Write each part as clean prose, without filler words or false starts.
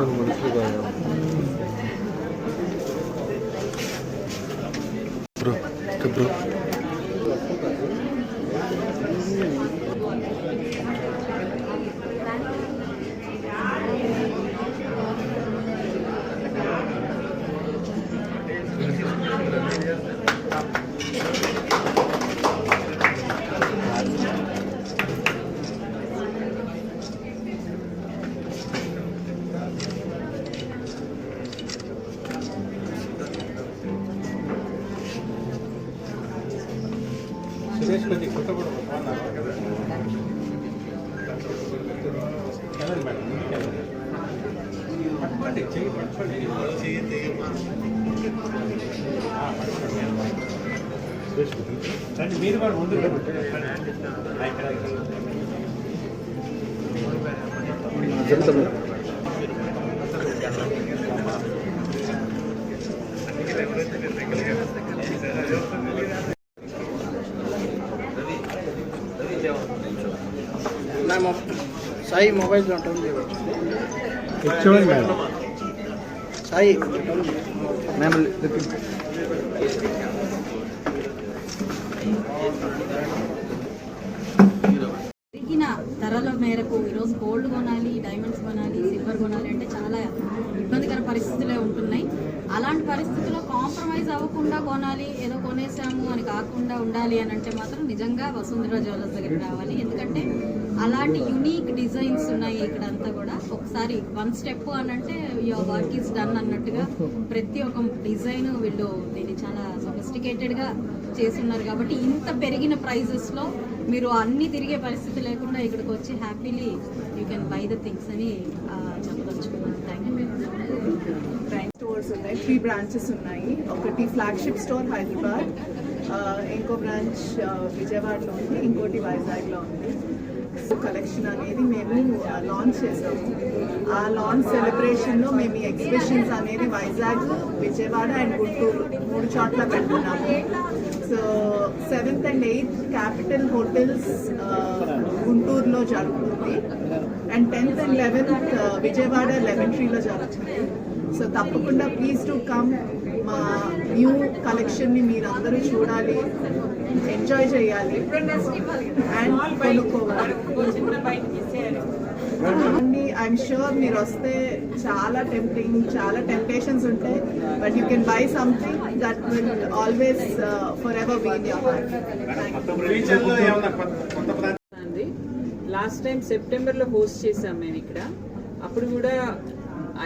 Bro, ke bro. మీరు కూడా ముందు సాయి మొబైల్ ఉంటుంది సాయి పెరిగిన ధరల మేరకు ఈరోజు గోల్డ్ కొనాలి, డైమండ్స్ కొనాలి, సిల్వర్ కొనాలి అంటే చాలా ఇబ్బందికర పరిస్థితులే ఉంటున్నాయి. అలాంటి పరిస్థితుల్లో కాంప్రమైజ్ అవ్వకుండా కొనాలి, ఏదో కొనేసాము అని కాకుండా ఉండాలి అని అంటే మాత్రం నిజంగా వసుంధర జ్యువెలర్స్ దగ్గరికి రావాలి. ఎందుకంటే అలాంటి యునీక్ డిజైన్స్ ఉన్నాయి ఇక్కడంతా కూడా. ఒకసారి వన్ స్టెప్ అని అంటే యువర్ వర్క్ ఈజ్ డన్ అన్నట్టుగా ప్రతి ఒక్క డిజైన్ వీళ్ళు దీన్ని చాలా సొఫిస్టికేటెడ్గా చేస్తున్నారు. కాబట్టి ఇంత పెరిగిన ప్రైజెస్లో మీరు అన్నీ తిరిగే పరిస్థితి లేకుండా ఇక్కడికి వచ్చి happily you can by the things అని చెప్పదలుచుకున్నాను. Thank you. స్టోర్స్ ఉన్నాయి, 3 బ్రాంచెస్ ఉన్నాయి. ఒకటి ఫ్లాగ్షిప్ స్టోర్ హైదరాబాద్, ఇంకో బ్రాంచ్ విజయవాడలో ఉంది, ఇంకోటి వైజాగ్లో ఉంది. కలెక్షన్ అనేది మేము లాంచ్ చేసాము. ఆ లాంచ్ సెలబ్రేషన్లో మేము ఈ ఎగ్జిబిషన్స్ అనేది వైజాగ్, విజయవాడ అండ్ గుంటూరు 3 చోట్ల పెడుతున్నాము. So 7th and 8th capital hotels గుంటూరులో జరుగుతుంది and 10th and 11th Vijayawada lemon ట్రీలో జరుగుతుంది. సో తప్పకుండా ప్లీజ్ టు కమ్. మా న్యూ కలెక్షన్ని మీరు అందరూ చూడాలి, ఎంజాయ్ చేయాలి అండ్ కొనుక్కోవాలి. ఐఎమ్ ష్యూర్ మీరు వస్తే చాలా టెంప్టేషన్స్ ఉంటాయి, but you can buy something that will always for ever be in your heart. Last time సెప్టెంబర్లో హోస్ట్ చేసాం మేము ఇక్కడ. అప్పుడు కూడా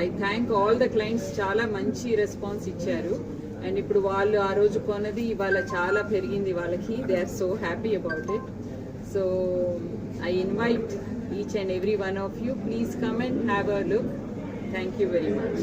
I thank all the clients, చాలా మంచి రెస్పాన్స్ ఇచ్చారు. అండ్ ఇప్పుడు వాళ్ళు ఆ రోజు కొన్నది ఇవాళ చాలా పెరిగింది వాళ్ళకి. They are so happy about it. So I invite each and every one of you, please come and have a look. Thank you very much.